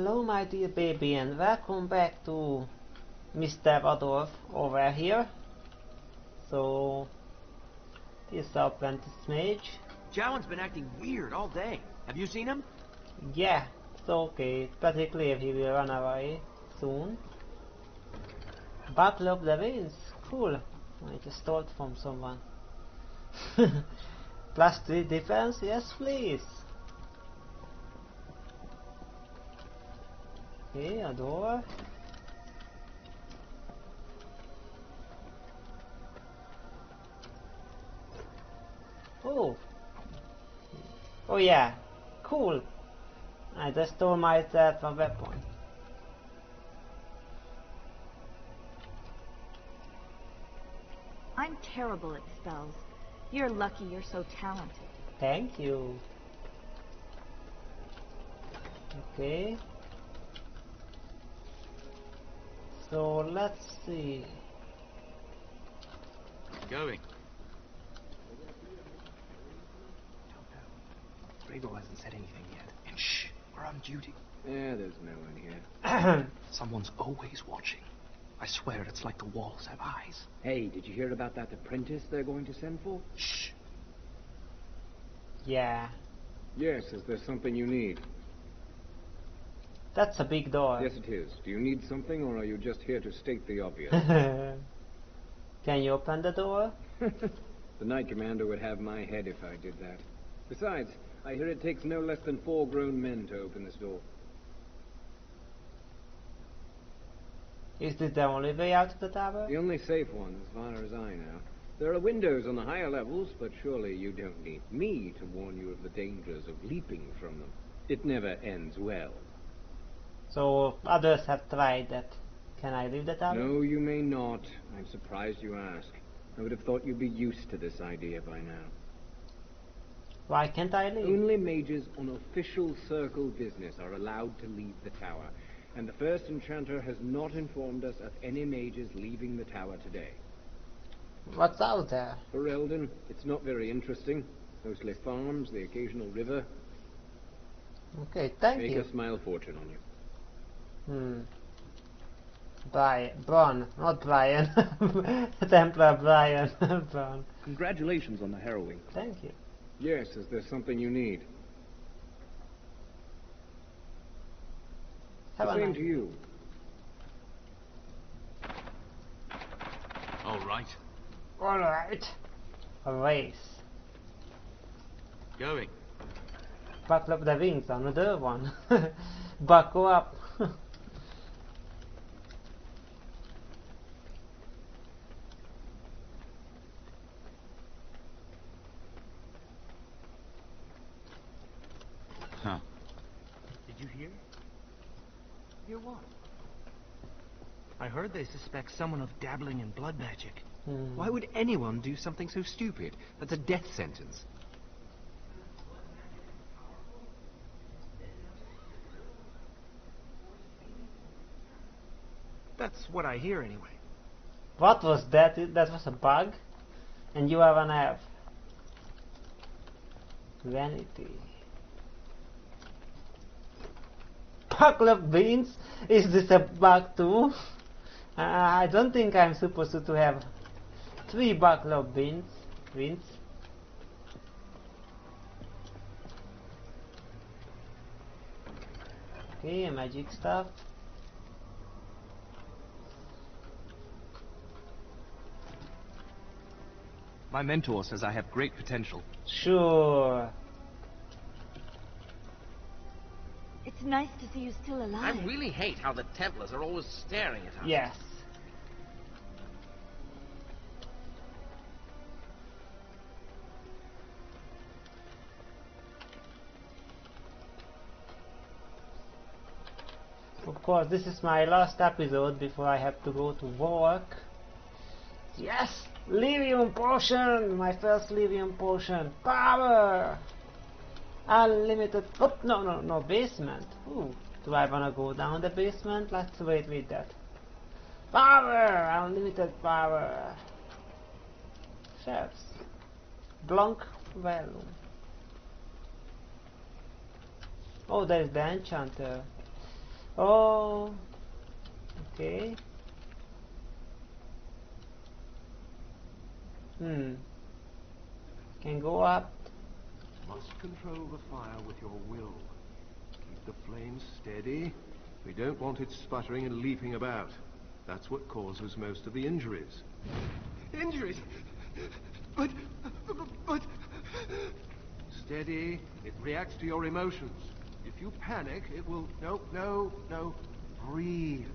Hello my dear baby and welcome back to Mr. Adolf over here. So, this is our apprentice Mage. Jowen's been acting weird all day. Have you seen him? Yeah, it's okay. It's pretty clear he will run away soon. Buckle up the wings. Cool. I just stole it from someone. +3 defense? Yes please. Okay, a door. Oh. Oh yeah. Cool. I just stole myself a weapon. I'm terrible at spells. You're lucky you're so talented. Thank you. Okay. So let's see. Going. Grego hasn't said anything yet. And shh, we're on duty. Yeah, there's no one here. Someone's always watching. I swear it's like the walls have eyes. Hey, did you hear about that apprentice they're going to send for? Shh. Yeah. Yes, is there something you need? That's a big door. Yes, it is. Do you need something, or are you just here to state the obvious? Can you open the door? The Knight Commander would have my head if I did that. Besides, I hear it takes no less than 4 grown men to open this door. Is this the only way out of the tower? The only safe one, as far as I know. There are windows on the higher levels, but surely you don't need me to warn you of the dangers of leaping from them. It never ends well. So others have tried that. Can I leave the tower? No, you may not. I'm surprised you ask. I would have thought you'd be used to this idea by now. Why can't I leave? Only mages on official circle business are allowed to leave the tower. And the first enchanter has not informed us of any mages leaving the tower today. What's out there? For Eldon, it's not very interesting. Mostly farms, the occasional river. Okay, thank Make you. a smile fortune on you. Bron, not Brian. Templar Brian. Bron. Congratulations on the harrowing. Thank you. Yes, is there something you need? Have The a same nice to you. All right. Alright. A race. Going. Buckle up the wings, another one. Buckle up. Huh. Did you hear? Hear what? I heard they suspect someone of dabbling in blood magic. Why would anyone do something so stupid? That's a death sentence. That's what I hear anyway. What was that? That was a bug? And you have an elf. Vanity. Buckle up beans? Is this a bug too? I don't think I'm supposed to have 3 buckle up beans. Okay, magic stuff. My mentor says I have great potential. Sure. It's nice to see you still alive. I really hate how the Templars are always staring at us. Yes. Of course, this is my last episode before I have to go to work. Yes! Livium potion! My first Livium potion. Power! Unlimited. Oh, no, basement. Ooh. Do I wanna go down the basement? Let's wait with that. Power! Unlimited power. Shelves. Blanc volume. Oh, there's the enchanter. Oh, okay. Can go up. Must control the fire with your will. Keep the flames steady. We don't want it sputtering and leaping about. That's what causes most of the injuries. Injuries? But... Steady. It reacts to your emotions. If you panic, it will... No. Breathe.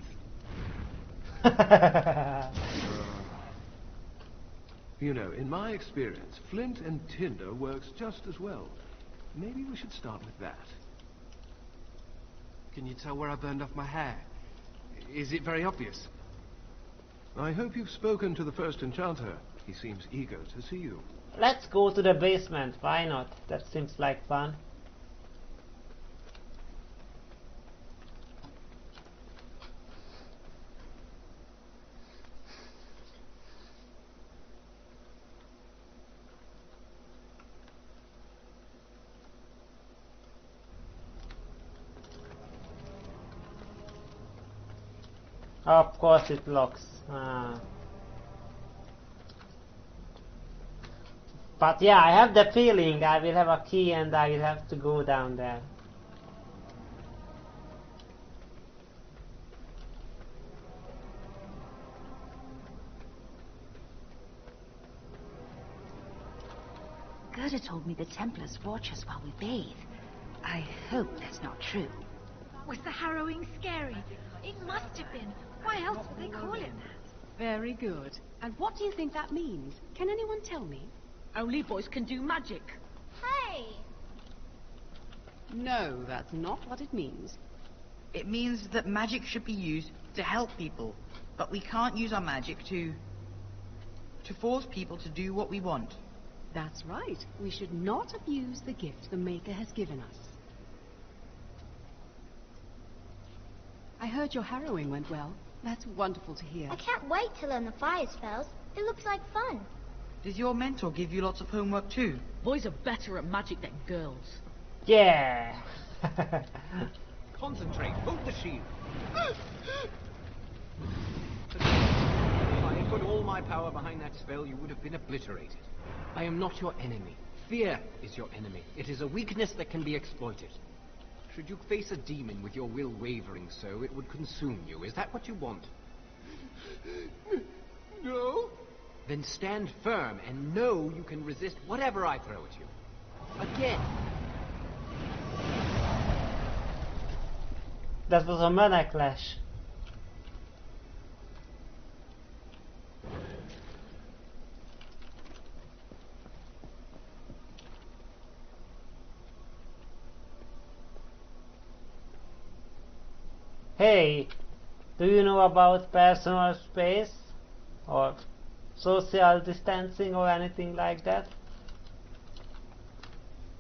You know, in my experience, flint and tinder works just as well. Maybe we should start with that. Can you tell where I burned off my hair? Is it very obvious? I hope you've spoken to the first enchanter. He seems eager to see you. Let's go to the basement. Why not? That seems like fun. Of course it locks. But yeah, I have the feeling I will have a key and I will have to go down there. Gerda told me the Templars watch us while we bathe. I hope that's not true. Was the harrowing scary? It must have been. Why else would they call it that? Very good. And what do you think that means? Can anyone tell me? Only boys can do magic. Hey! No, that's not what it means. It means that magic should be used to help people, but we can't use our magic to force people to do what we want. That's right. We should not abuse the gift the Maker has given us. I heard your harrowing went well. That's wonderful to hear. I can't wait to learn the fire spells. It looks like fun. Does your mentor give you lots of homework too? Boys are better at magic than girls. Yeah! Concentrate. Hold the shield. If I had put all my power behind that spell, you would have been obliterated. I am not your enemy. Fear is your enemy. It is a weakness that can be exploited. Should you face a demon with your will wavering so, it would consume you. Is that what you want? No? Then stand firm and know you can resist whatever I throw at you. Again. That was a mana clash. Hey, do you know about personal space or social distancing or anything like that?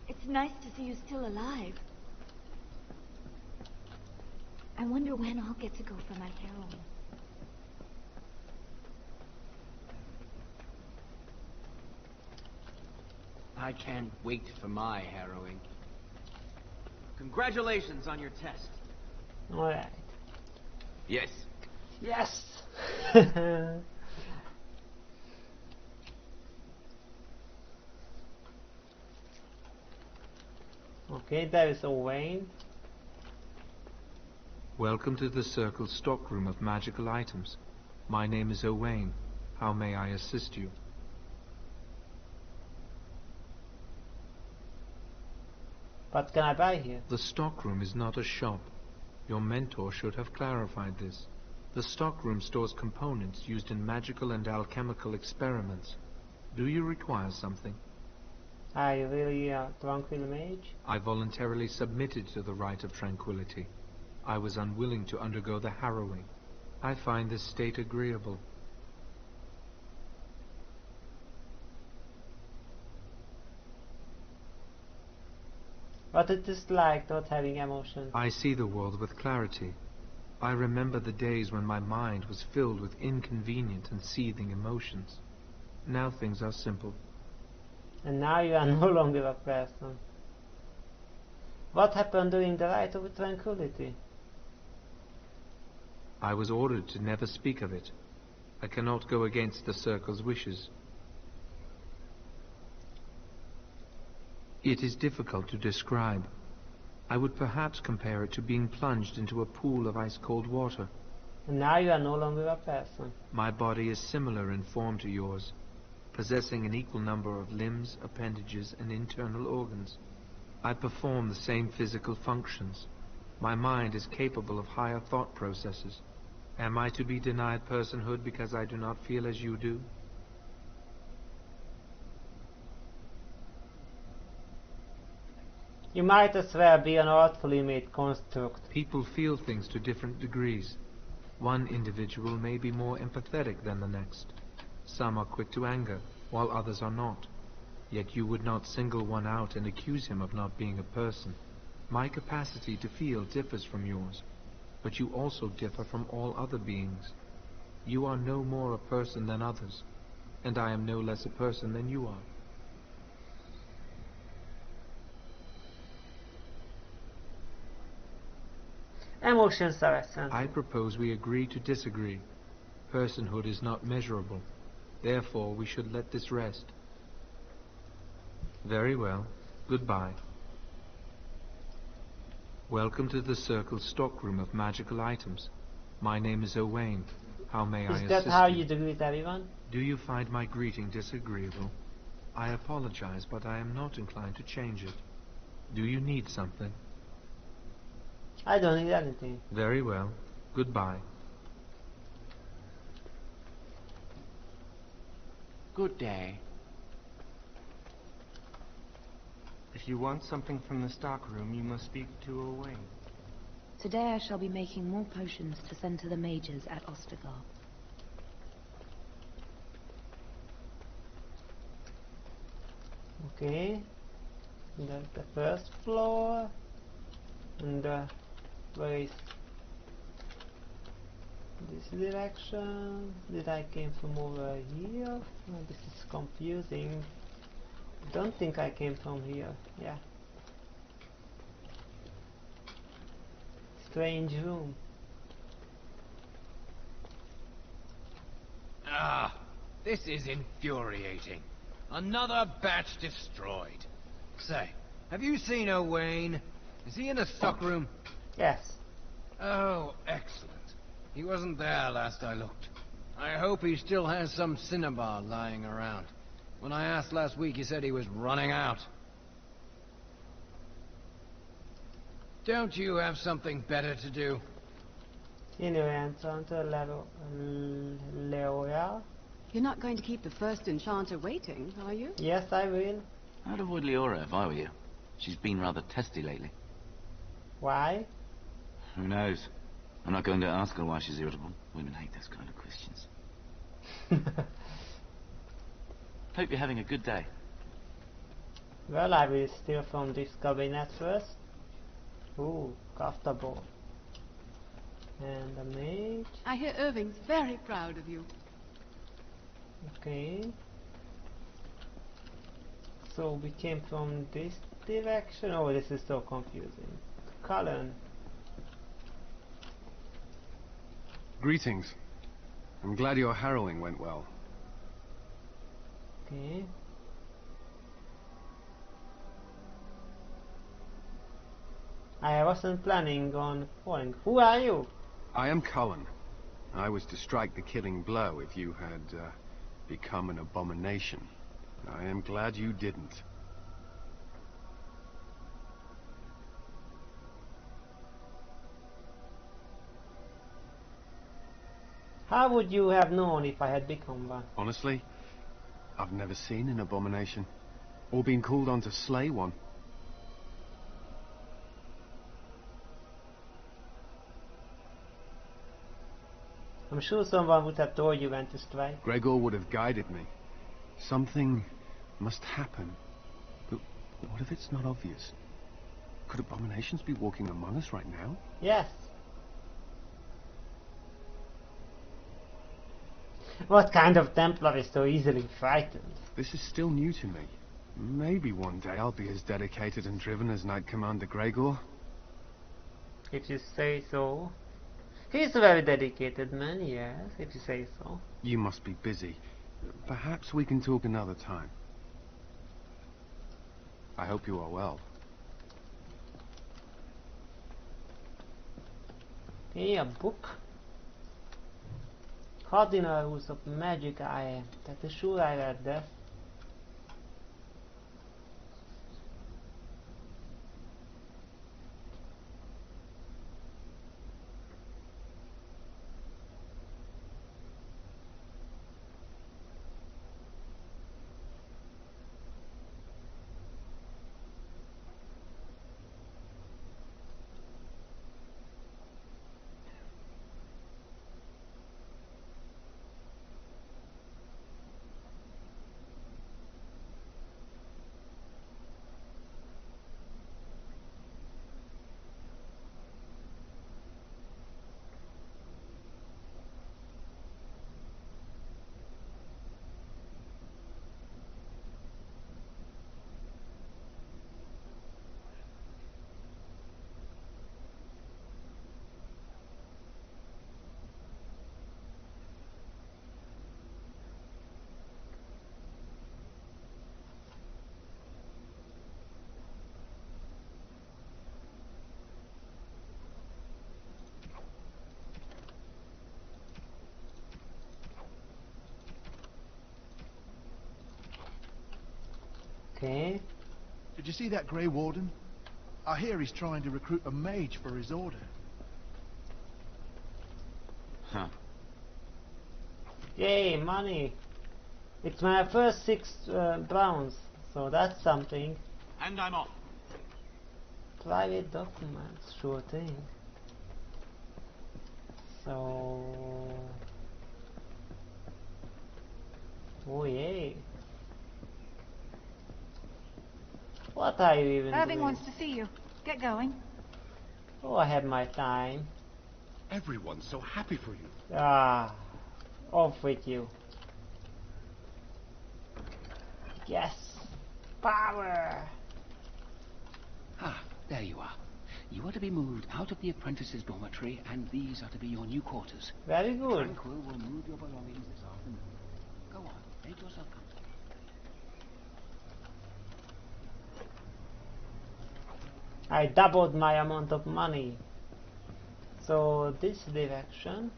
It's nice to see you still alive. I wonder when I'll get to go for my harrowing. I can't wait for my harrowing. Congratulations on your test. Alright. Yes. Yes! Okay, there is Owain. Welcome to the Circle's stockroom of magical items. My name is Owain. How may I assist you? What can I buy here? The stockroom is not a shop. Your mentor should have clarified this. The stockroom stores components used in magical and alchemical experiments. Do you require something? Are you really a tranquil mage? I voluntarily submitted to the rite of tranquility. I was unwilling to undergo the harrowing. I find this state agreeable. What it is like not having emotions. I see the world with clarity. I remember the days when my mind was filled with inconvenient and seething emotions. Now things are simple. And now you are no longer a person. What happened during the rite of tranquility? I was ordered to never speak of it. I cannot go against the Circle's wishes. It is difficult to describe. I would perhaps compare it to being plunged into a pool of ice-cold water. And now you are no longer a person. My body is similar in form to yours, possessing an equal number of limbs, appendages, and internal organs. I perform the same physical functions. My mind is capable of higher thought processes. Am I to be denied personhood because I do not feel as you do? You might as well be an artfully made construct. People feel things to different degrees. One individual may be more empathetic than the next. Some are quick to anger, while others are not. Yet you would not single one out and accuse him of not being a person. My capacity to feel differs from yours, but you also differ from all other beings. You are no more a person than others, and I am no less a person than you are. Emotions are essential. I propose we agree to disagree. Personhood is not measurable. Therefore, we should let this rest. Very well. Goodbye. Welcome to the Circle's stockroom of magical items. My name is Owain. How may I assist you? Is that how you greet everyone? Do you find my greeting disagreeable? I apologize, but I am not inclined to change it. Do you need something? I don't need anything. Very well. Goodbye. Good day. If you want something from the stockroom, you must speak to Owain. Today I shall be making more potions to send to the mages at Ostergar. Okay. That's the first floor. And where is this direction? Did I came from over here? Oh, this is confusing. Don't think I came from here. Yeah. Strange room. Ah, this is infuriating. Another batch destroyed. Say, have you seen Owain? Is he in the stockroom? Yes. Oh, excellent. He wasn't there last I looked. I hope he still has some cinnabar lying around. When I asked last week, he said he was running out. Don't you have something better to do? Enchanter Leora. You're not going to keep the first enchanter waiting, are you? Yes, I will. I'd avoid Leora if I were you. She's been rather testy lately. Why? Who knows? I'm not going to ask her why she's irritable. Women hate those kind of questions. Hope you're having a good day. Well, I will steal from this cabinet first. Ooh, comfortable. And a mage. I hear Irving's very proud of you. Okay. So we came from this direction. Oh, this is so confusing. Cullen. Greetings. I'm glad your harrowing went well. Okay. I wasn't planning on falling. Who are you? I am Cullen. I was to strike the killing blow if you had become an abomination. I am glad you didn't. How would you have known if I had become one? Honestly, I've never seen an abomination, or been called on to slay one. I'm sure someone would have told you when to strike. Gregor would have guided me. Something must happen. But what if it's not obvious? Could abominations be walking among us right now? Yes. What kind of Templar is so easily frightened? This is still new to me. Maybe one day I'll be as dedicated and driven as Knight Commander Gregor. If you say so. He's a very dedicated man, yes, if you say so. You must be busy. Perhaps we can talk another time. I hope you are well. Okay, a book. Cardinal Rules of Magic. That is sure I read that. Okay. Did you see that Grey Warden? I hear he's trying to recruit a mage for his order. Huh. Yay, money! It's my first 6 browns, so that's something. And I'm off. Private documents, sure thing. So... oh yay! What are you even Irving doing? wants to see you. Get going. Oh, I have my time. Everyone's so happy for you. Ah, off with you. Yes! Power! Ah, there you are. You are to be moved out of the apprentices' dormitory, and these are to be your new quarters. Very good. Tranquil will move your belongings this afternoon. Go on, make yourself comfortable. I doubled my amount of money. So this direction.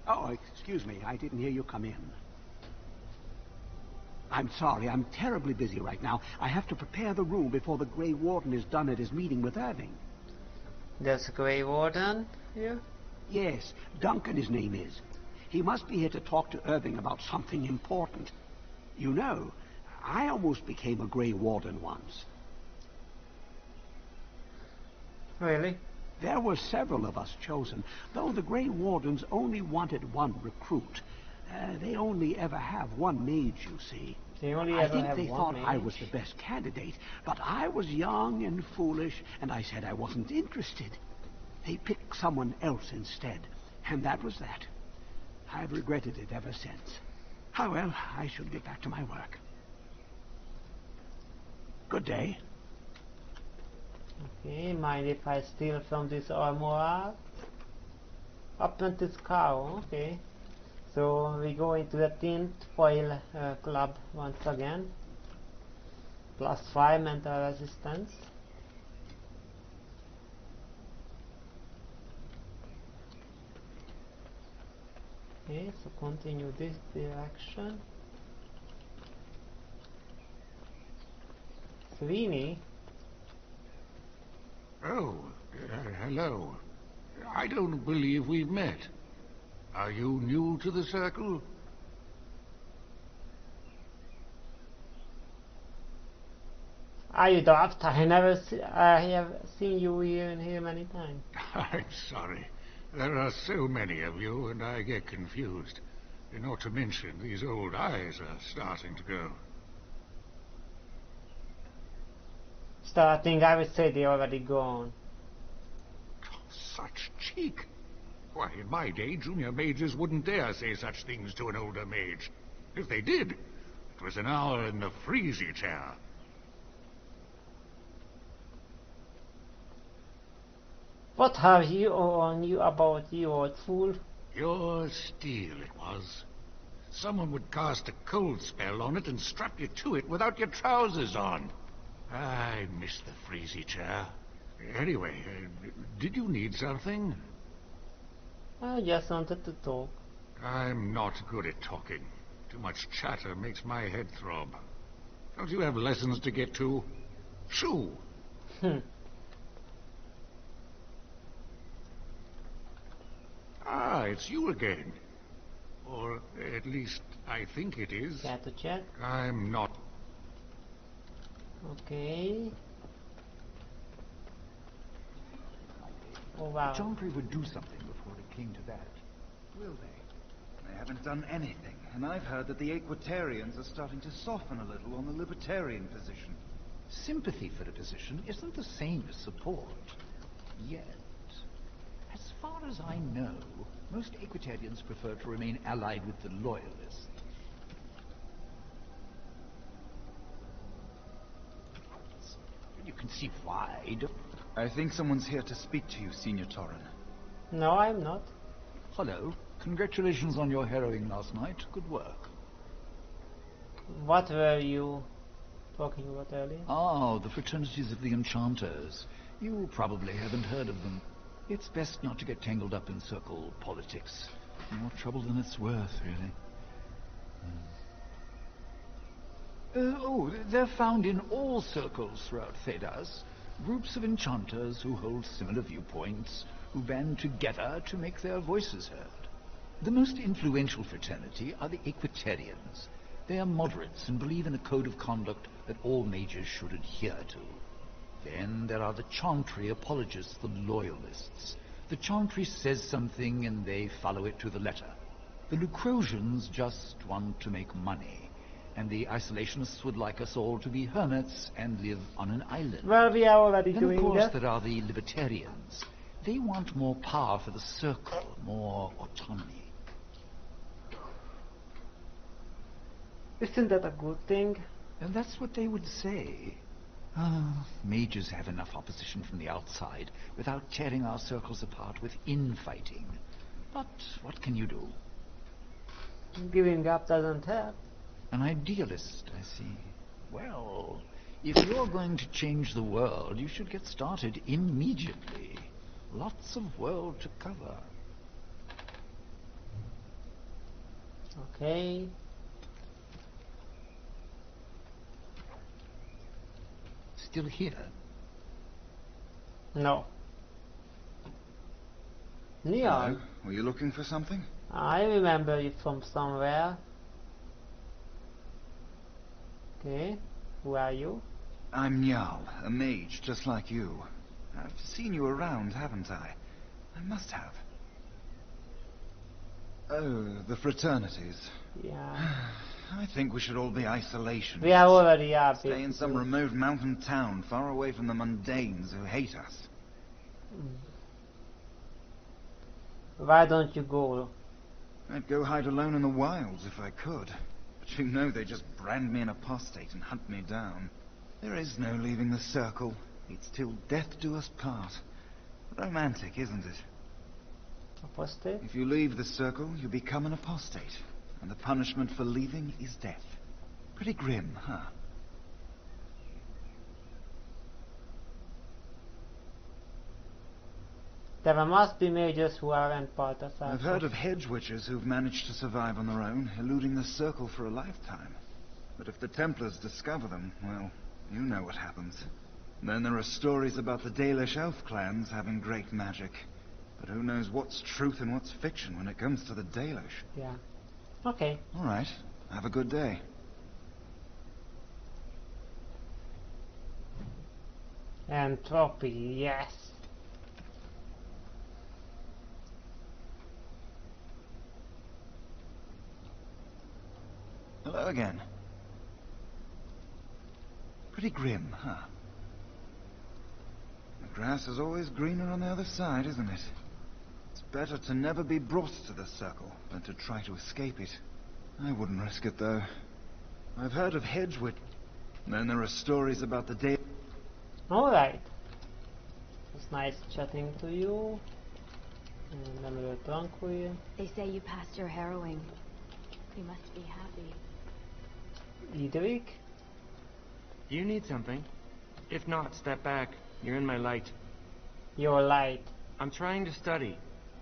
Oh, excuse me. I didn't hear you come in. I'm sorry. I'm terribly busy right now. I have to prepare the room before the Grey Warden is done at his meeting with Irving. There's a Grey Warden here? Yes, Duncan his name is. He must be here to talk to Irving about something important. You know, I almost became a Grey Warden once. Really? There were several of us chosen, though the Grey Wardens only wanted one recruit. They only ever have one mage, you see. I think they thought I was the best candidate, but I was young and foolish, and I said I wasn't interested. They picked someone else instead, and that was that. I've regretted it ever since. Ah, well, I should get back to my work. Good day. Okay, mind if I steal from this armor? Apprentice cow, okay. So we go into the tint foil club once again. +5 mental resistance. Okay, so continue this direction. Sweeney. Oh, hello. I don't believe we've met. Are you new to the circle? Are you daft? I have seen you here and here many times. I'm sorry. There are so many of you, and I get confused. Not to mention, these old eyes are starting to go. Starting, I would say they're already gone. Such cheek! Why, in my day, junior mages wouldn't dare say such things to an older mage. If they did, it was an hour in the freezy chair. What have you on you about, you old fool? Your steel, it was. Someone would cast a cold spell on it and strap you to it without your trousers on. I miss the freezy chair. Anyway, did you need something? I just wanted to talk. I'm not good at talking. Too much chatter makes my head throb. Don't you have lessons to get to? Shoo! Ah, it's you again. Or at least I think it is. Care to check? I'm not. Okay. Oh wow. The Chantry would do something before it came to that. Will they? They haven't done anything, and I've heard that the Equitarians are starting to soften a little on the Libertarian position. Sympathy for a position isn't the same as support. Yet, as far as I know, most Equitarians prefer to remain allied with the Loyalists. You can see why. I think someone's here to speak to you, Senior Torren. No, I'm not. Hello. Congratulations on your harrowing last night. Good work. What were you talking about earlier? Oh, the fraternities of the Enchanters. You probably haven't heard of them. It's best not to get tangled up in circle politics. More trouble than it's worth, really. They're found in all circles throughout Thedas. Groups of enchanters who hold similar viewpoints, who band together to make their voices heard. The most influential fraternity are the Equitarians. They are moderates and believe in a code of conduct that all mages should adhere to. Then there are the Chantry apologists, the Loyalists. The Chantry says something and they follow it to the letter. The Lucrosians just want to make money, and the Isolationists would like us all to be hermits and live on an island. Well, we are already then, doing of course, that. there are the Libertarians. They want more power for the Circle, more autonomy. Isn't that a good thing? And that's what they would say. Mages have enough opposition from the outside without tearing our circles apart with infighting. But what can you do? Giving up doesn't help. An idealist, I see. Well, if you're going to change the world, you should get started immediately. Lots of world to cover. Okay. Still here? No. Neon. Hello? Were you looking for something? I remember you from somewhere. Okay. Who are you? I'm Njal, a mage just like you. I've seen you around, haven't I? I must have. Oh, the fraternities. Yeah. I think we should all be isolationists. We are already up. Stay in some remote mountain town, far away from the mundanes who hate us. Why don't you go? I'd go hide alone in the wilds if I could. But you know they just brand me an apostate and hunt me down. There is no leaving the circle. It's till death do us part. Romantic, isn't it? Apostate? If you leave the circle, you become an apostate. And the punishment for leaving is death. Pretty grim, huh? There must be mages who aren't part of that. I've heard of hedge witches who've managed to survive on their own, eluding the circle for a lifetime. But if the Templars discover them, well, you know what happens. Then there are stories about the Dalish elf clans having great magic. But who knows what's truth and what's fiction when it comes to the Dalish? Yeah. Okay. All right. Have a good day. Entropy, yes. Hello again. Pretty grim, huh? The grass is always greener on the other side, isn't it? It's better to never be brought to the circle than to try to escape it. I wouldn't risk it, though. I've heard of Hedgewood. Then there are stories about the day... Alright. It's nice chatting to you. And I'm a little tranquil. They say you passed your harrowing. You must be happy. Idrik? You need something. If not, step back. You're in my light. Your light. I'm trying to study.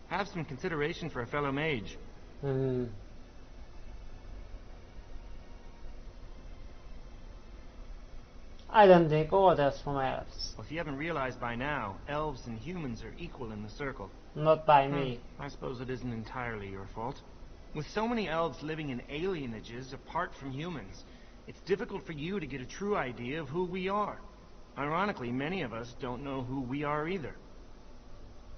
Have some consideration for a fellow mage. I don't take orders from elves. Well, if you haven't realized by now, elves and humans are equal in the circle. Not by me. I suppose it isn't entirely your fault. With so many elves living in alienages apart from humans, it's difficult for you to get a true idea of who we are. Ironically, many of us don't know who we are either.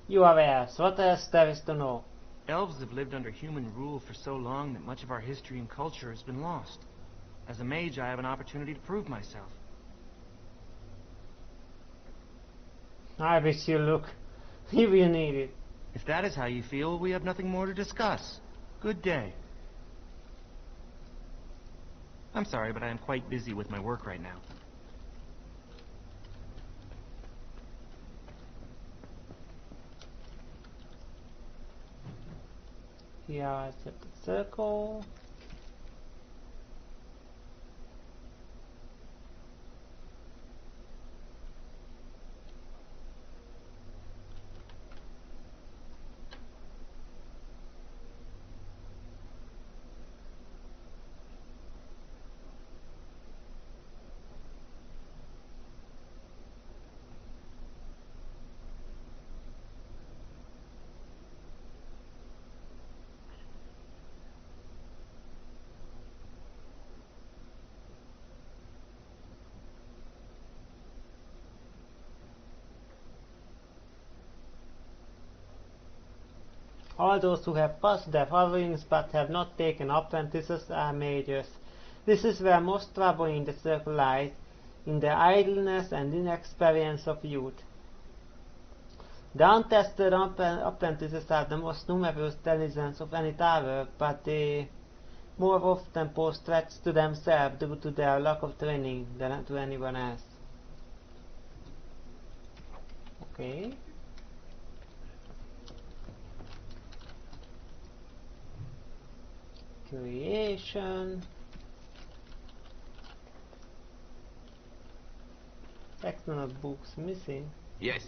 You are elves. What else there is to know? Elves have lived under human rule for so long that much of our history and culture has been lost. As a mage, I have an opportunity to prove myself. I wish you luck, if you need it. If that is how you feel, we have nothing more to discuss. Good day. I'm sorry, but I am quite busy with my work right now. Here I set the circle. All those who have passed their followings but have not taken apprentices are mages. This is where most trouble in the circle lies, in the idleness and inexperience of youth. The untested apprentices are the most numerous denizens of any tower, but they more often pose threats to themselves due to their lack of training than to anyone else. Okay. Creation. External books missing. Yes.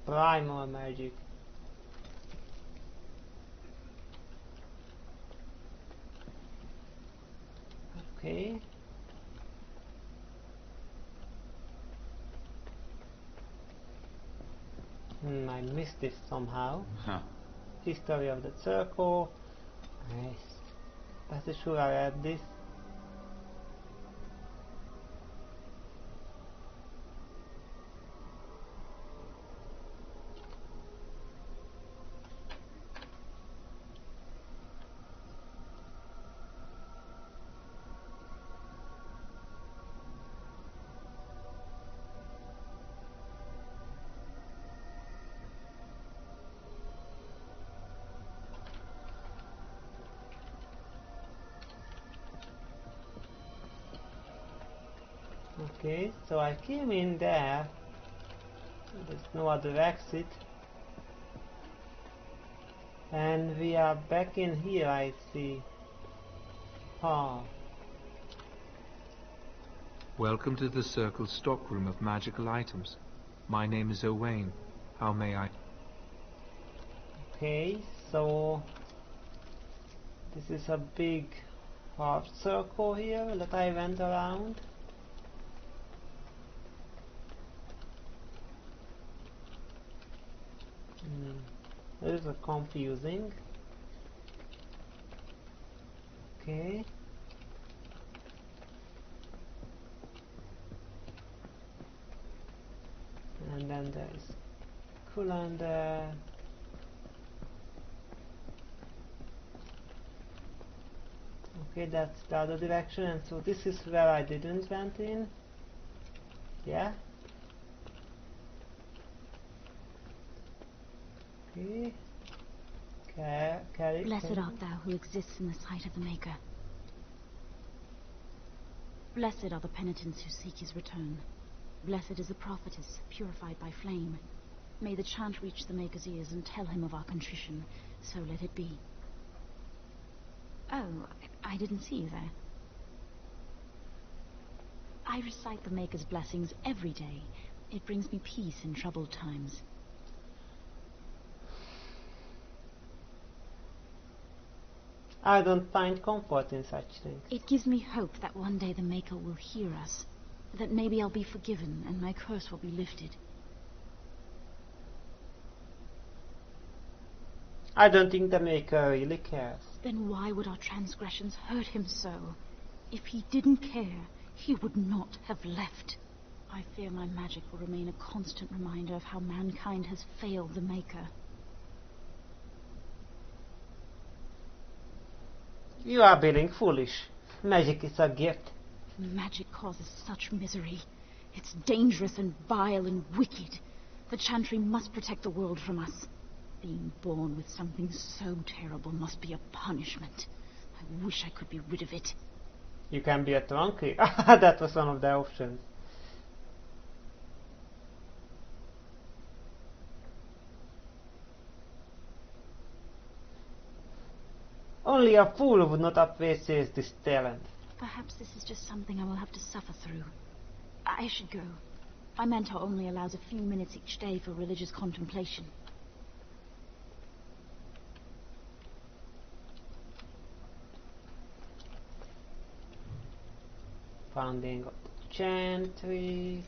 Primal magic. Okay. I missed this somehow. History of the circle. Nice. Pretty sure I read this. Okay, so I came in there. There's no other exit. And we are back in here, I see. Welcome to the Circle's stockroom of magical items. My name is Owain. How may I... Okay, so... this is a big half circle here that I went around. This is confusing. Okay. And then there's colander. Okay, that's the other direction, and so this is where I didn't went in. Yeah. Okay. Blessed art thou who exists in the sight of the Maker. Blessed are the penitents who seek his return. Blessed is the prophetess, purified by flame. May the chant reach the Maker's ears and tell him of our contrition, so let it be. Oh, I didn't see you there. I recite the Maker's blessings every day. It brings me peace in troubled times. I don't find comfort in such things. It gives me hope that one day the Maker will hear us, that maybe I'll be forgiven and my curse will be lifted. I don't think the Maker really cares. Then why would our transgressions hurt him so? If he didn't care, he would not have left. I fear my magic will remain a constant reminder of how mankind has failed the Maker. You are being foolish. Magic is a gift. Magic causes such misery. It's dangerous and vile and wicked. The Chantry must protect the world from us. Being born with something so terrible must be a punishment. I wish I could be rid of it. You can be a donkey. That was one of the options. Only a fool would not appreciate this talent. Perhaps this is just something I will have to suffer through. I should go. My mentor only allows a few minutes each day for religious contemplation. Founding of the Chantry.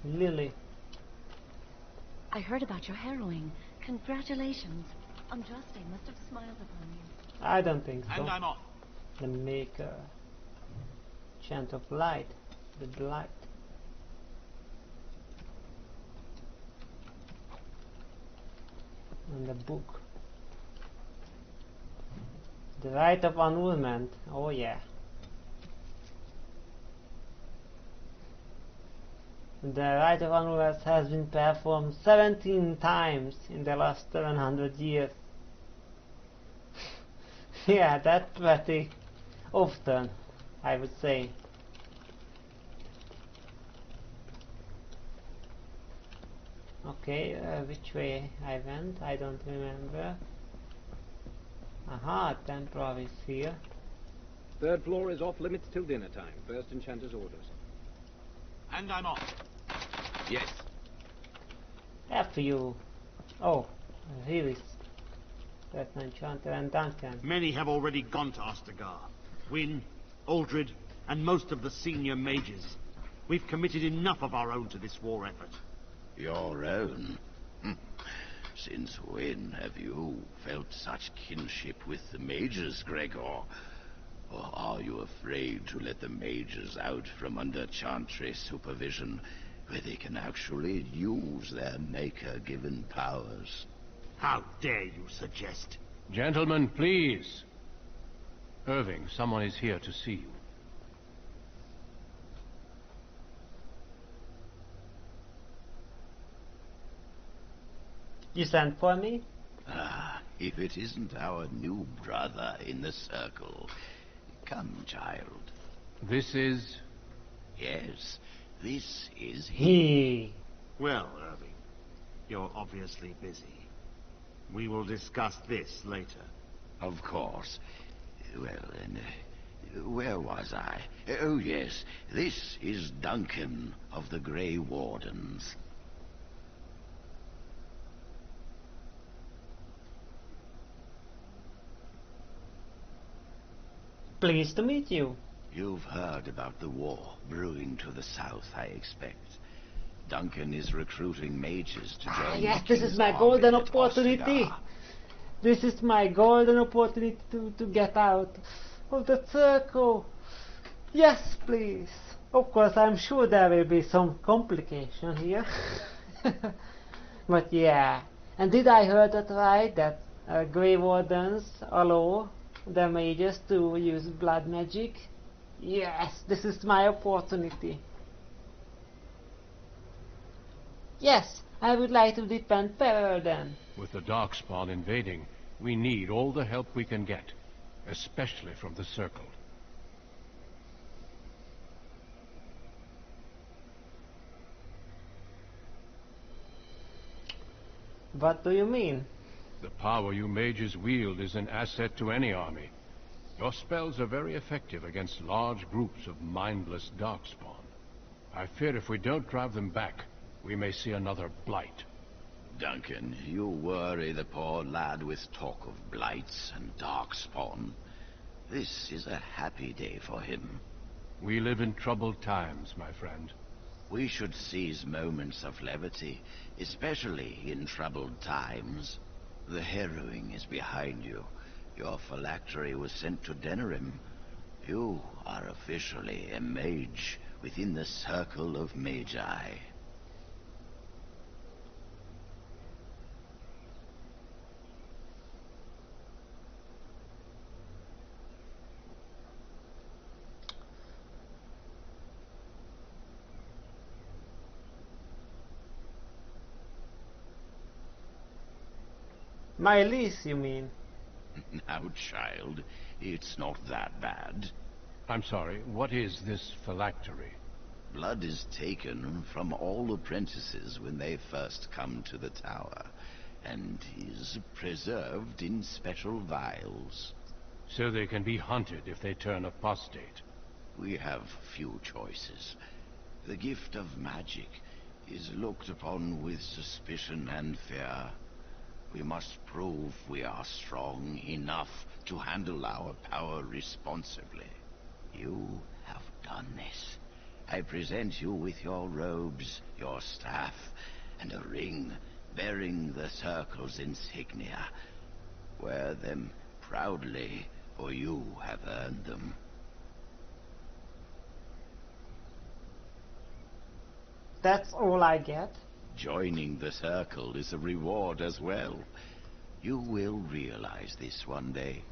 Lily. I heard about your harrowing. Congratulations. Andraste must have smiled upon you. I don't think so. And I'm off. The Maker. Chant of light. The light. And the book. The Rite of Annulment. Oh yeah. The Rite of Annulment has been performed 17 times in the last 700 years. Yeah, that's pretty often, I would say. Okay, which way I went? I don't remember. Aha, Templar is here. Third floor is off limits till dinner time. First Enchanter's orders. And I'm off. Yes. After you. Oh, here is Certain Enchanter and Duncan. Many have already gone to Ostagar. Wynne, Aldred, and most of the senior mages. We've committed enough of our own to this war effort. Your own? Since when have you felt such kinship with the mages, Gregor? Or are you afraid to let the mages out from under Chantry supervision, where they can actually use their Maker-given powers? How dare you suggest? Gentlemen, please. Irving, someone is here to see you. You sent for me? Ah, if it isn't our new brother in the circle. Come, child. This is... Yes, this is he. Well, Irving, you're obviously busy. We will discuss this later. Of course. Well, then, where was I? Oh, yes, this is Duncan of the Grey Wardens. Pleased to meet you. You've heard about the war brewing to the south, I expect. Duncan is recruiting mages to join yes, the this is King's my army golden at opportunity. Ostagar. This is my golden opportunity to get out of the circle. Yes, please. Of course, I'm sure there will be some complication here. But yeah. And did I hear that right? That Grey Wardens allow the mages to use blood magic? Yes, this is my opportunity. Yes, I would like to defend Ferelden. With the Darkspawn invading, we need all the help we can get, especially from the Circle. What do you mean? The power you mages wield is an asset to any army. Your spells are very effective against large groups of mindless Darkspawn. I fear if we don't drive them back, we may see another blight. Duncan, you worry the poor lad with talk of blights and Darkspawn. This is a happy day for him. We live in troubled times, my friend. We should seize moments of levity, especially in troubled times. The harrowing is behind you. Your phylactery was sent to Denerim. You are officially a mage within the circle of Magi. My lease, you mean? Now, child, it's not that bad. I'm sorry, what is this phylactery? Blood is taken from all apprentices when they first come to the tower, and is preserved in special vials. So they can be hunted if they turn apostate. We have few choices. The gift of magic is looked upon with suspicion and fear. We must prove we are strong enough to handle our power responsibly. You have done this. I present you with your robes, your staff, and a ring bearing the Circle's insignia. Wear them proudly, for you have earned them. That's all I get? Joining the Circle is a reward as well. You will realize this one day.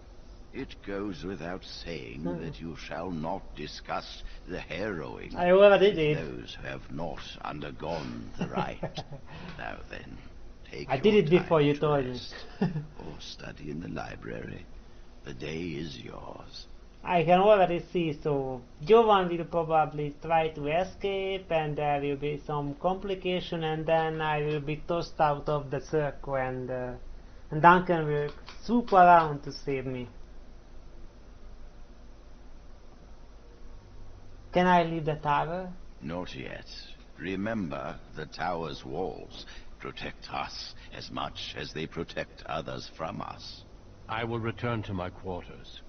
It goes without saying that you shall not discuss the harrowing I already did. those who have not undergone the rite. Now then, take I did your it before time you to told me. rest, or study in the library. The day is yours. I can already see, so Jovan will probably try to escape and there will be some complication and then I will be tossed out of the circle and Duncan will swoop around to save me. Can I leave the tower? Not yet. Remember, the tower's walls protect us as much as they protect others from us. I will return to my quarters.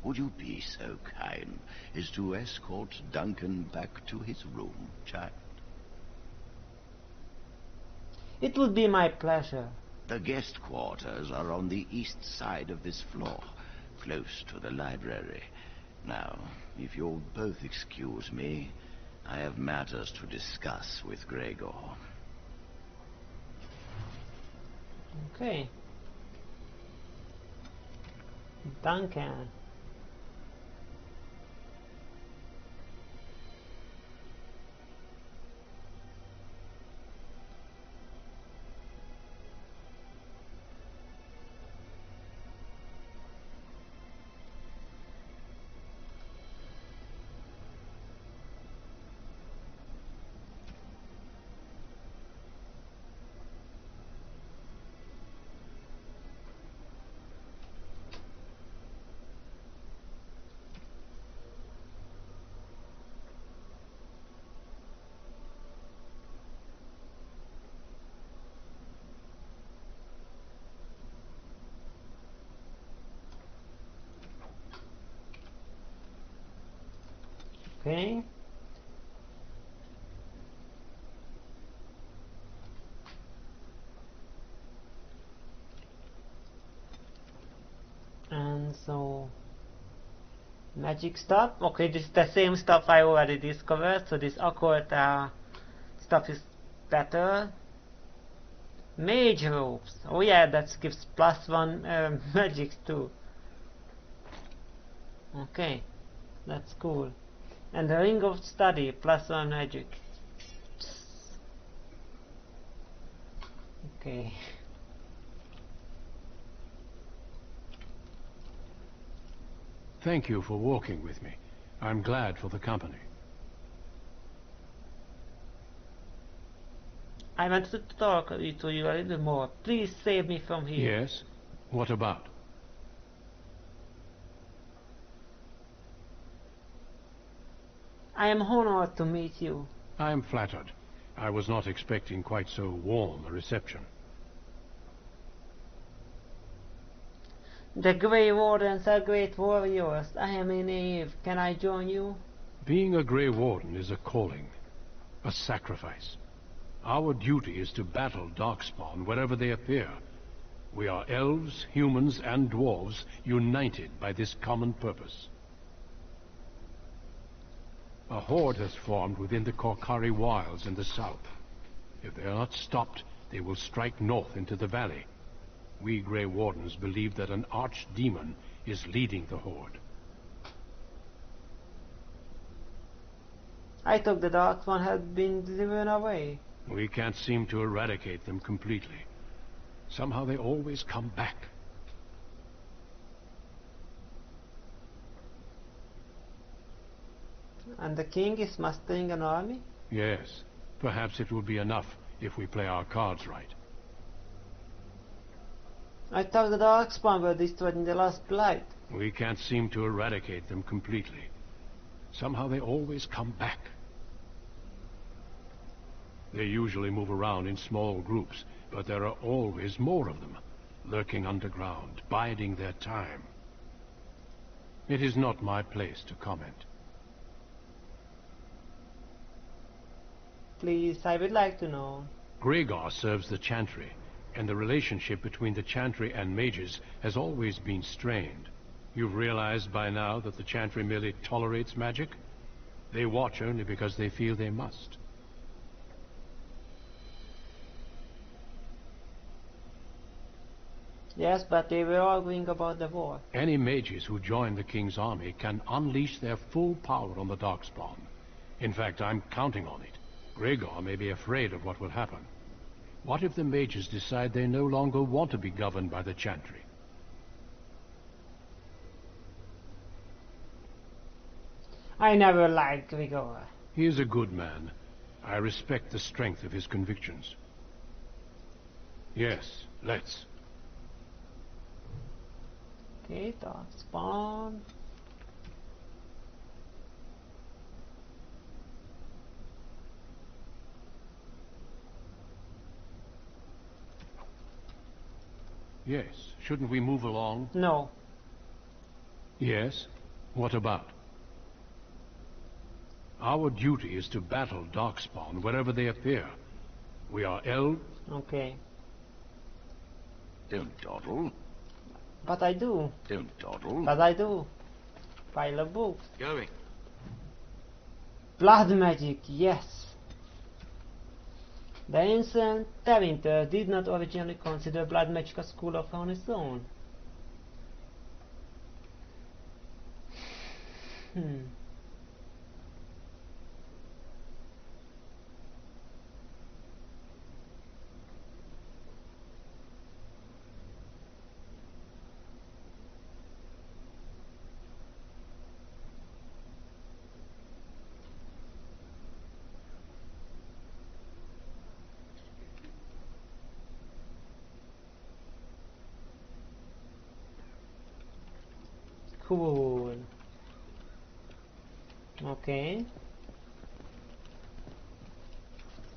Would you be so kind as to escort Duncan back to his room, child? It would be my pleasure. The guest quarters are on the east side of this floor, close to the library. Now, if you'll both excuse me, I have matters to discuss with Gregor. Okay. Duncan. Okay. And so magic stuff. Okay, this is the same stuff I already discovered, so this occult stuff is better. Mage ropes. Oh yeah, that gives +1 magic too. Okay, that's cool. And the ring of study, +1 magic. Okay. Thank you for walking with me. I'm glad for the company. I wanted to talk to you a little more. Please save me from here. Yes? What about? I am honored to meet you. I am flattered. I was not expecting quite so warm a reception. The Grey Wardens are great warriors. I am a knave. Can I join you? Being a Grey Warden is a calling, a sacrifice. Our duty is to battle Darkspawn wherever they appear. We are elves, humans, and dwarves united by this common purpose. A horde has formed within the Korkari wilds in the south. If they are not stopped, they will strike north into the valley. We Grey Wardens believe that an archdemon is leading the horde. I thought the Dark One had been driven away. We can't seem to eradicate them completely. Somehow they always come back. And the king is mustering an army? Yes. Perhaps it will be enough if we play our cards right. I thought the Darkspawn were destroyed in the last blight. We can't seem to eradicate them completely. Somehow they always come back. They usually move around in small groups, but there are always more of them, lurking underground, biding their time. It is not my place to comment. Please, I would like to know. Gregor serves the Chantry, and the relationship between the Chantry and mages has always been strained. You've realized by now that the Chantry merely tolerates magic? They watch only because they feel they must. Yes, but they were arguing about the war. Any mages who join the King's army can unleash their full power on the Darkspawn. In fact, I'm counting on it. Gregor may be afraid of what will happen. What if the mages decide they no longer want to be governed by the Chantry? I never liked Gregor. He is a good man. I respect the strength of his convictions. Yes, let's. Okay, Darkspawn. Yes, shouldn't we move along? No. Yes? What about? Our duty is to battle Darkspawn wherever they appear. We are elves. Okay. Don't dawdle. But I do. Don't dawdle. But I do. Pile of books. Going. Blood magic, yes. The ancient Tevinters did not originally consider blood magic a school of on its own. Cool. Okay.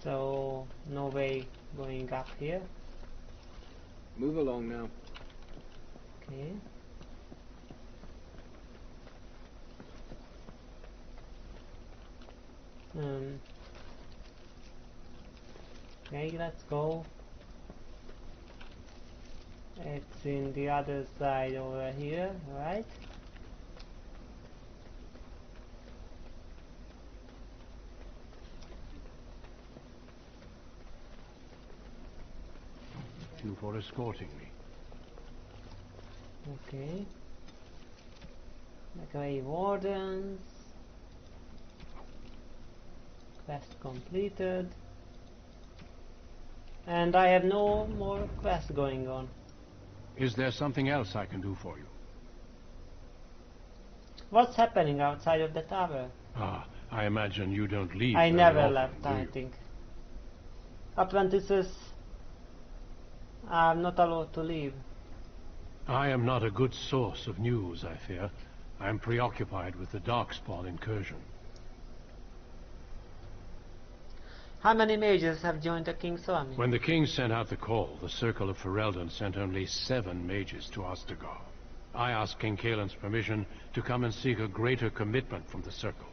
So, no way going up here. Move along now. Okay. Okay, let's go. It's in the other side over here, right? Thank you for escorting me. Okay. The Grey Wardens. Quest completed. And I have no more quests going on. Is there something else I can do for you? What's happening outside of the tower? Ah, I imagine you don't leave. I never often, left, do I you? think. Apprentices are not allowed to leave. I am not a good source of news, I fear. I am preoccupied with the Darkspawn incursion. How many mages have joined the King's army? When the king sent out the call, the Circle of Ferelden sent only 7 mages to Ostagar. I asked King Kaelin's permission to come and seek a greater commitment from the Circle.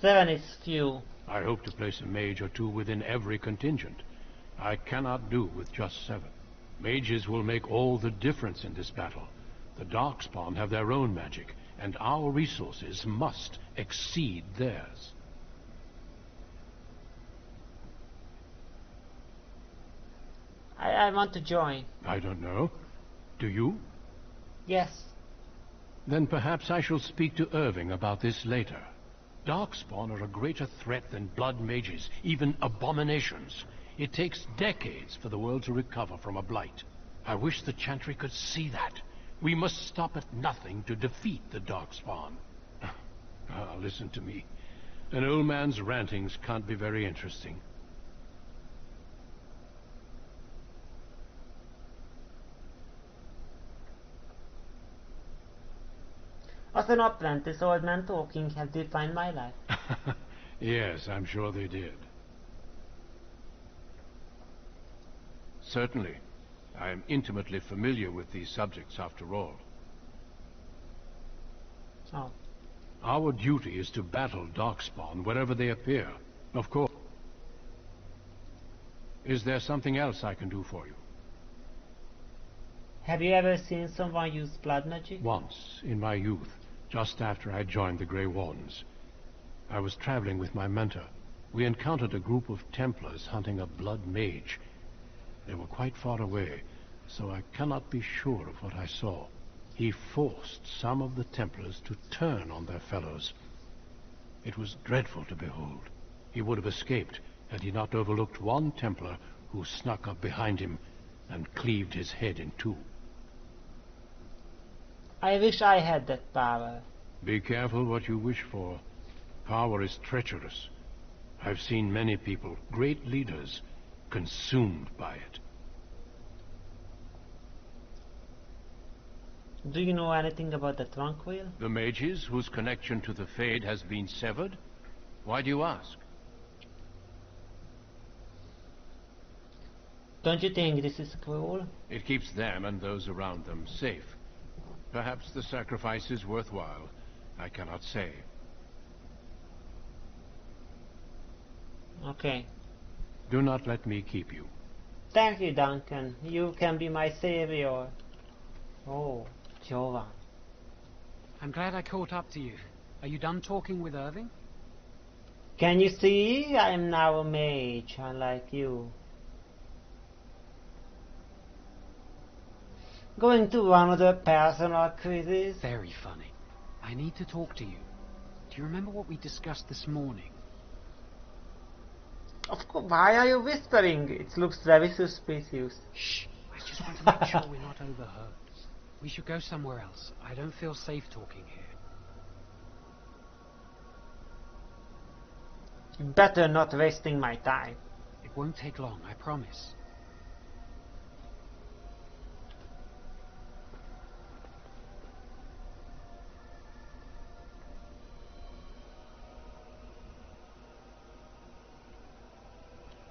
Seven is few. I hope to place a mage or 2 within every contingent. I cannot do with just 7. Mages will make all the difference in this battle. The Darkspawn have their own magic, and our resources must exceed theirs. I want to join. I don't know. Do you? Yes. Then perhaps I shall speak to Irving about this later. Darkspawn are a greater threat than blood mages, even abominations. It takes decades for the world to recover from a blight. I wish the Chantry could see that. We must stop at nothing to defeat the Darkspawn. Listen to me. An old man's rantings can't be very interesting. As an apprentice, old man talking has defined my life. Yes, I'm sure they did. Certainly. I am intimately familiar with these subjects, after all. Oh. Our duty is to battle Darkspawn wherever they appear. Of course. Is there something else I can do for you? Have you ever seen someone use blood magic? Once, in my youth, just after I joined the Grey Wardens. I was traveling with my mentor. We encountered a group of Templars hunting a blood mage. They were quite far away, so I cannot be sure of what I saw. He forced some of the Templars to turn on their fellows. It was dreadful to behold. He would have escaped had he not overlooked one Templar who snuck up behind him and cleaved his head in 2. I wish I had that power. Be careful what you wish for. Power is treacherous. I've seen many people, great leaders, consumed by it. Do you know anything about the Tranquil? The mages whose connection to the Fade has been severed? Why do you ask? Don't you think this is cruel? It keeps them and those around them safe. Perhaps the sacrifice is worthwhile. I cannot say. Okay. Do not let me keep you. Thank you, Duncan. You can be my savior. Oh, Jovan. I'm glad I caught up to you. Are you done talking with Irving? Can you see? I am now a mage, unlike you. Going to one of the personal quizzes? Very funny. I need to talk to you. Do you remember what we discussed this morning? Of course. Why are you whispering? It looks very suspicious. Shh. I just want to make sure we're not overheard. We should go somewhere else. I don't feel safe talking here. Better not wasting my time. It won't take long, I promise.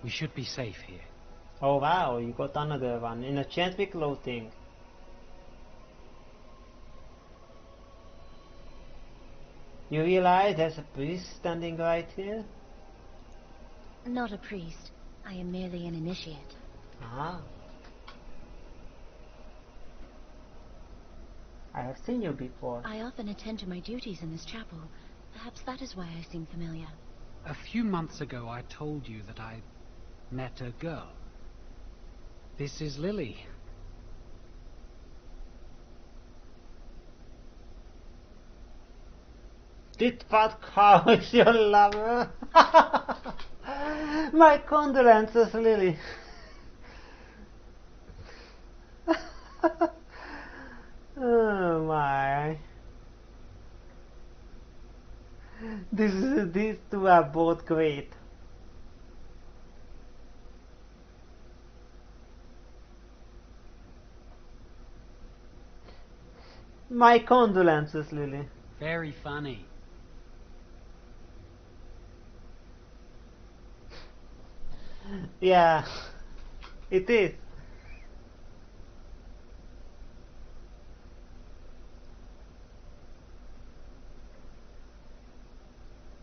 We should be safe here. Oh wow, you got another one. In a chance with clothing. You realize there's a priest standing right here? Not a priest. I am merely an initiate. Ah. I have seen you before. I often attend to my duties in this chapel. Perhaps that is why I seem familiar. A few months ago I told you that I met a girl. This is Lily. Did what cow is your lover? My condolences, Lily. Oh my. These two are both great. My condolences, Lily. Very funny. Yeah, it is.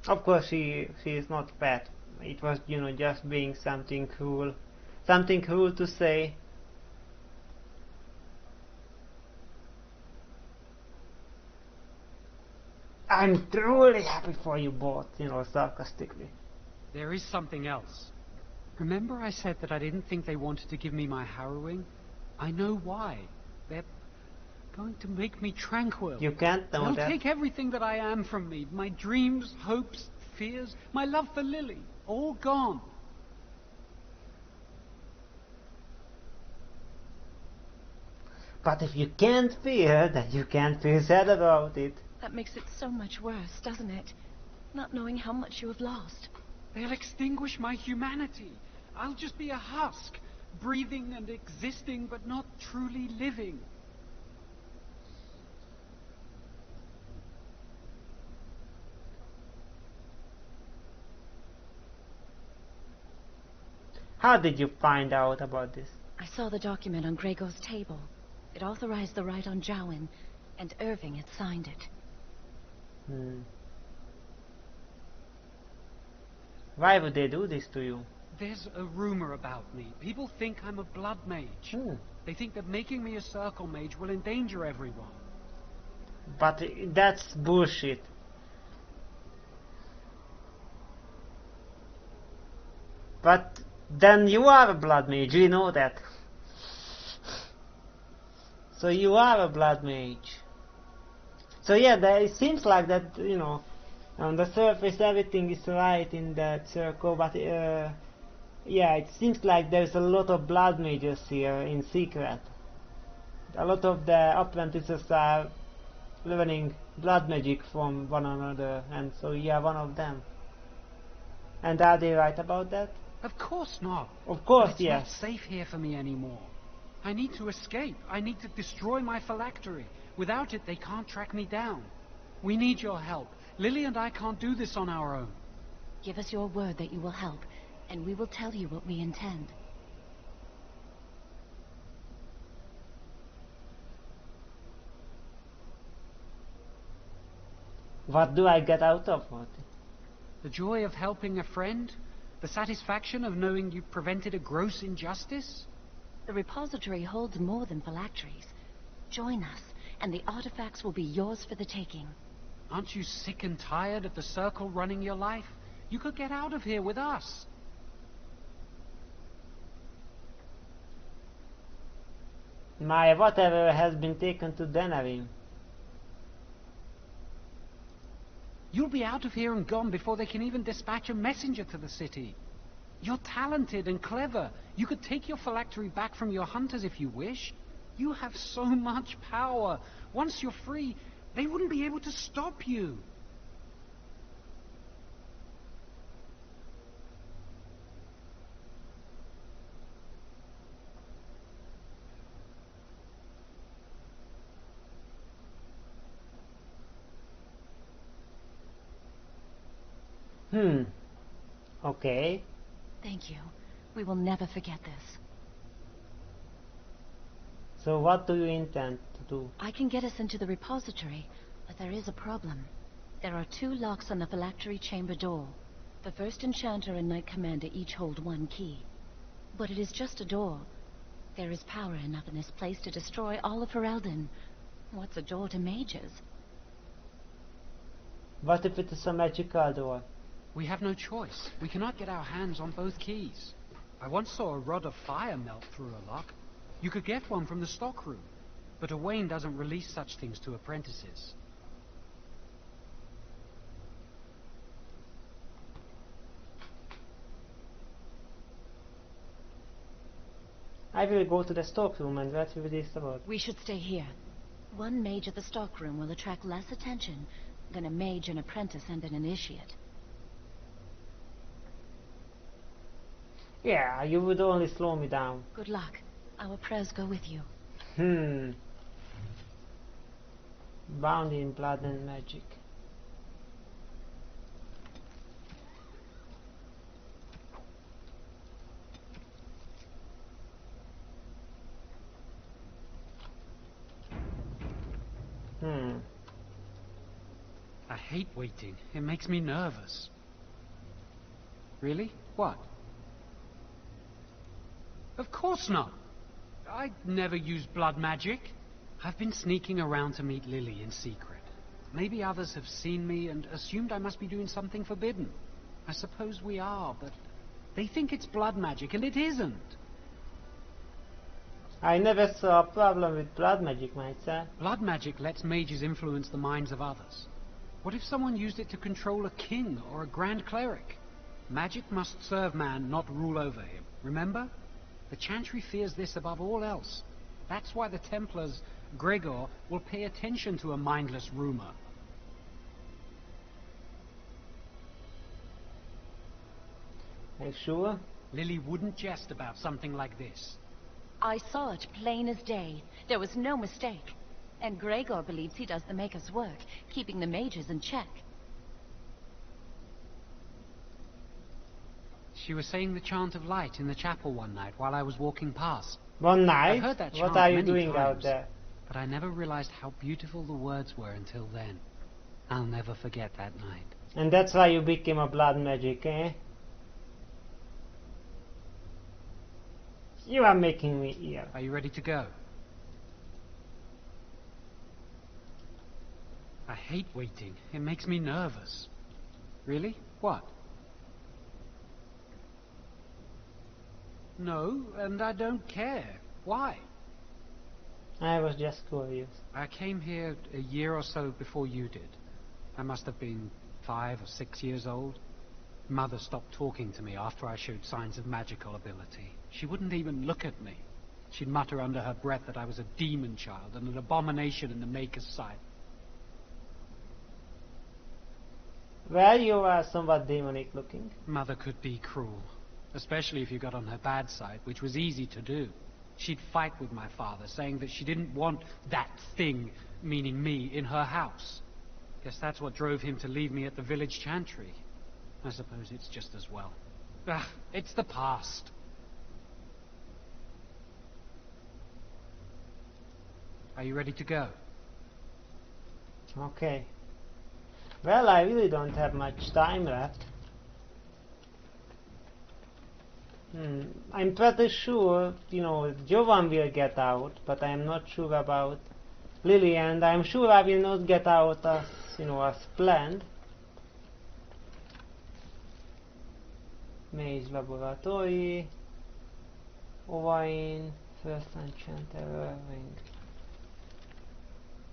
Of course, she is not fat. It was, just being something cool to say. I'm truly happy for you both, sarcastically. There is something else. Remember I said that I didn't think they wanted to give me my harrowing? I know why. They're going to make me tranquil. You can't know They'll that. take everything that I am from me. My dreams, hopes, fears, my love for Lily. All gone. But if you can't fear, then you can't feel sad about it. That makes it so much worse, doesn't it? Not knowing how much you have lost. They'll extinguish my humanity. I'll just be a husk, breathing and existing, but not truly living. How did you find out about this? I saw the document on Gregor's table. It authorized the right on Jowan, and Irving had signed it. Why would they do this to you? There's a rumor about me. People think I'm a blood mage. They think that making me a circle mage will endanger everyone. But that's bullshit. But then you are a blood mage, you know that. So you are a blood mage. So yeah, it seems like that, on the surface everything is right in that circle, but yeah, it seems like there's a lot of blood mages here in secret. A lot of the apprentices are learning blood magic from one another, and so you are one of them. And are they right about that? Of course not. Of course, it's yes. It's not safe here for me anymore. I need to escape. I need to destroy my phylactery. Without it, they can't track me down. We need your help. Lily and I can't do this on our own. Give us your word that you will help, and we will tell you what we intend. What do I get out of it? The joy of helping a friend? The satisfaction of knowing you prevented a gross injustice? The repository holds more than phylacteries. Join us, and the artifacts will be yours for the taking. Aren't you sick and tired of the circle running your life? You could get out of here with us. My whatever has been taken to Denerim. You'll be out of here and gone before they can even dispatch a messenger to the city. You're talented and clever. You could take your phylactery back from your hunters if you wish. You have so much power. Once you're free, they wouldn't be able to stop you. Okay. Thank you. We will never forget this. So what do you intend to do? I can get us into the repository, but there is a problem. There are 2 locks on the phylactery chamber door. The first enchanter and knight commander each hold 1 key. But it is just a door. There is power enough in this place to destroy all of Ferelden. What's a door to mages? What if it is a magical door? We have no choice. We cannot get our hands on both keys. I once saw a rod of fire melt through a lock. You could get one from the stockroom, but Owain doesn't release such things to apprentices. I will go to the stockroom and what will this about? We should stay here. 1 mage at the stockroom will attract less attention than a mage, an apprentice, and an initiate. Yeah, you would only slow me down. Good luck. Our prayers go with you. Bound in blood and magic. I hate waiting. It makes me nervous. Really? What? Of course not. I never use blood magic. I've been sneaking around to meet Lily in secret. Maybe others have seen me and assumed I must be doing something forbidden. I suppose we are, but they think it's blood magic, and it isn't. I never saw a problem with blood magic, myself. Blood magic lets mages influence the minds of others. What if someone used it to control a king or a grand cleric? Magic must serve man, not rule over him. Remember? The Chantry fears this above all else. That's why the Templars, Gregor, will pay attention to a mindless rumor. Are you sure? Lily wouldn't jest about something like this. I saw it plain as day. There was no mistake. And Gregor believes he does the Maker's work, keeping the mages in check. She was saying the chant of light in the chapel one night while I was walking past. One night? I heard that chant what are you many doing times, out there? but I never realized how beautiful the words were until then. I'll never forget that night. And that's why you became a blood magic, eh? You are making me ill. Are you ready to go? I hate waiting. It makes me nervous. Really? What? No, and I don't care. Why? I was just curious. I came here a year or so before you did. I must have been 5 or 6 years old. Mother stopped talking to me after I showed signs of magical ability. She wouldn't even look at me. She'd mutter under her breath that I was a demon child and an abomination in the Maker's sight. Well, you are somewhat demonic looking. Mother could be cruel, especially if you got on her bad side, which was easy to do. She'd fight with my father, saying that she didn't want that thing, meaning me, in her house. Guess that's what drove him to leave me at the village chantry. I suppose it's just as well. Ugh, it's the past. Are you ready to go? Okay. Well, I really don't have much time left. I'm pretty sure, Jovan will get out, but I'm not sure about Lily, and I'm sure I will not get out as, as planned. Mage Laboratory, Owain, First Enchanter, Ring.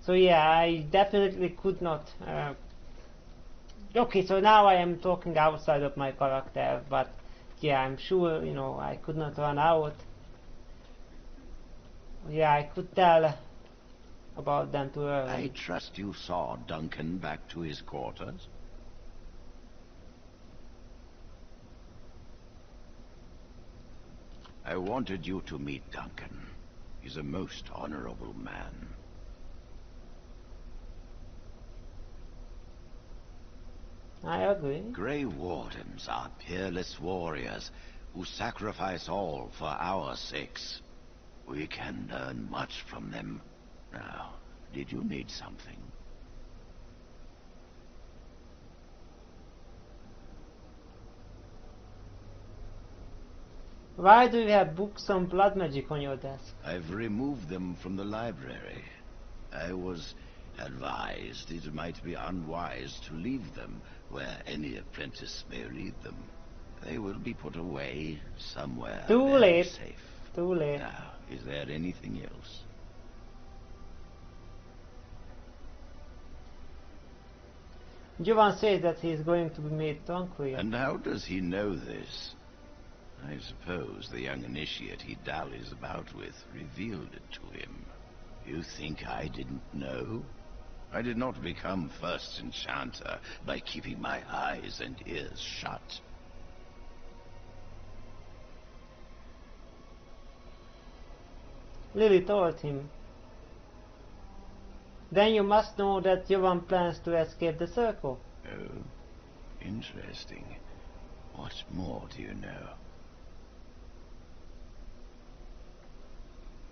So yeah, I definitely could not. Okay, so now I am talking outside of my character, but yeah, I'm sure, I could not run out. Yeah, I could tell about them too early. I trust you saw Duncan back to his quarters? I wanted you to meet Duncan. He's a most honorable man. I agree. Grey Wardens are peerless warriors who sacrifice all for our sakes. We can learn much from them. Now, did you need something? Why do you have books on blood magic on your desk? I've removed them from the library. I was advised it might be unwise to leave them where any apprentice may read them. They will be put away somewhere very safe. Too late. Now, is there anything else? Jovan says that he is going to be made tranquil. And how does he know this? I suppose the young initiate he dallies about with revealed it to him. You think I didn't know? I did not become first enchanter by keeping my eyes and ears shut. Lily told him. Then you must know that Jovan plans to escape the circle. Oh, interesting. What more do you know?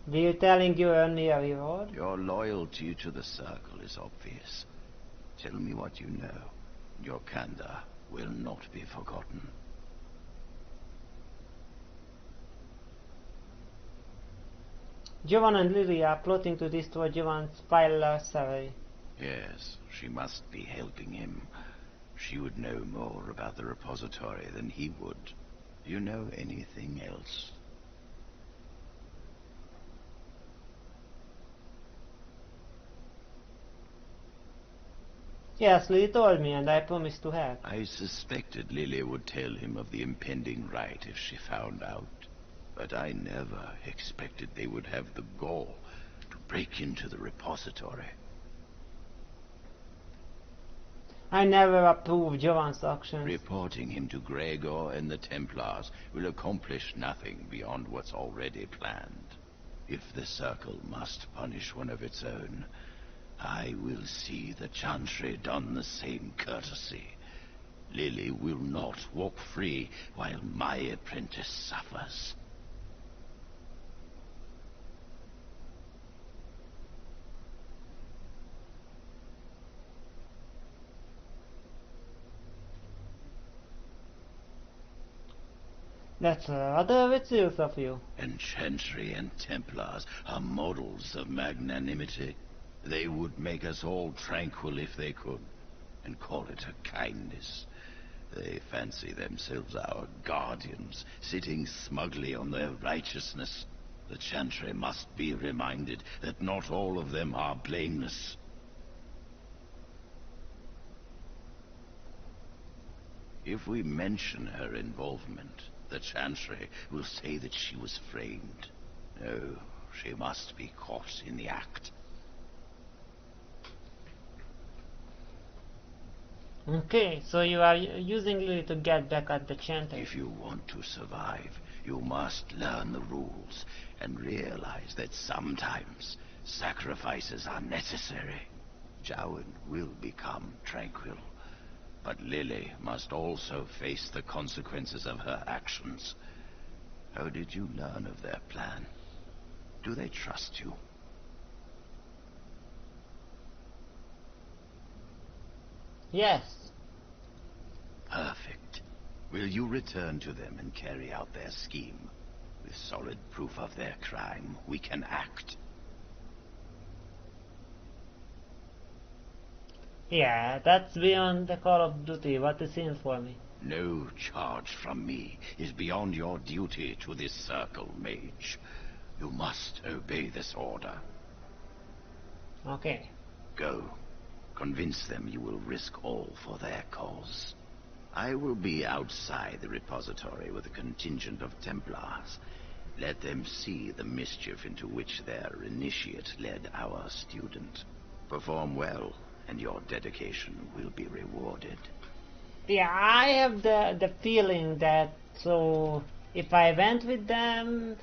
Will you telling you only a reward? Your loyalty to the circle is obvious. Tell me what you know. Your candor will not be forgotten. Jovan and Lily are plotting to destroy Jovan's Pilar. Yes, she must be helping him. She would know more about the repository than he would. Do you know anything else? Yes, Lily told me and I promised to help. I suspected Lily would tell him of the impending rite if she found out. But I never expected they would have the gall to break into the repository. I never approved Jovan's actions. Reporting him to Gregor and the Templars will accomplish nothing beyond what's already planned. If the Circle must punish one of its own, I will see the Chantry done the same courtesy. Lily will not walk free while my apprentice suffers. That's rather virtuous of you. And Chantry and Templars are models of magnanimity. They would make us all tranquil if they could, and call it a kindness. They fancy themselves our guardians, sitting smugly on their righteousness. The Chantry must be reminded that not all of them are blameless. If we mention her involvement, the Chantry will say that she was framed. No, she must be caught in the act. Okay, so you are using Lily to get back at the Chantry. If you want to survive, you must learn the rules and realize that sometimes sacrifices are necessary. Jowan will become tranquil, but Lily must also face the consequences of her actions. How did you learn of their plan? Do they trust you? Yes. Perfect. Will you return to them and carry out their scheme? With solid proof of their crime, we can act. Yeah, that's beyond the Call of Duty. What is in for me? No charge from me is beyond your duty to this circle, Mage. You must obey this order. Okay. Go. Convince them you will risk all for their cause. I will be outside the repository with a contingent of Templars. Let them see the mischief into which their initiate led our student. Perform well, and your dedication will be rewarded. Yeah, I have the feeling that, so if I went with them,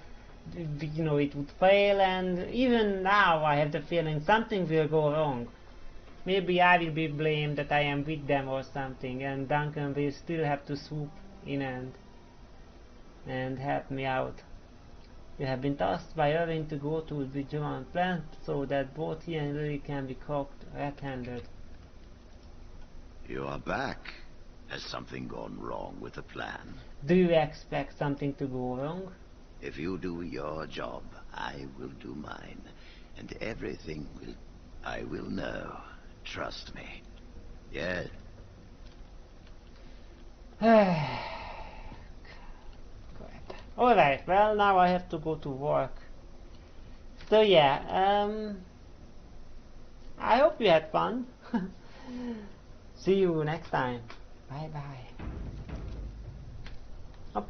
you know, it would fail, and even now I have the feeling something will go wrong. Maybe I will be blamed that I am with them or something, and Duncan will still have to swoop in and help me out. You have been tasked by Irving to go to the Jovan plant so that both he and Lily can be caught red-handed. You are back. Has something gone wrong with the plan? Do you expect something to go wrong? If you do your job, I will do mine. And everything I will know. Trust me. Yes. Alright, well now I have to go to work. So yeah, I hope you had fun. See you next time. Bye bye. Oops.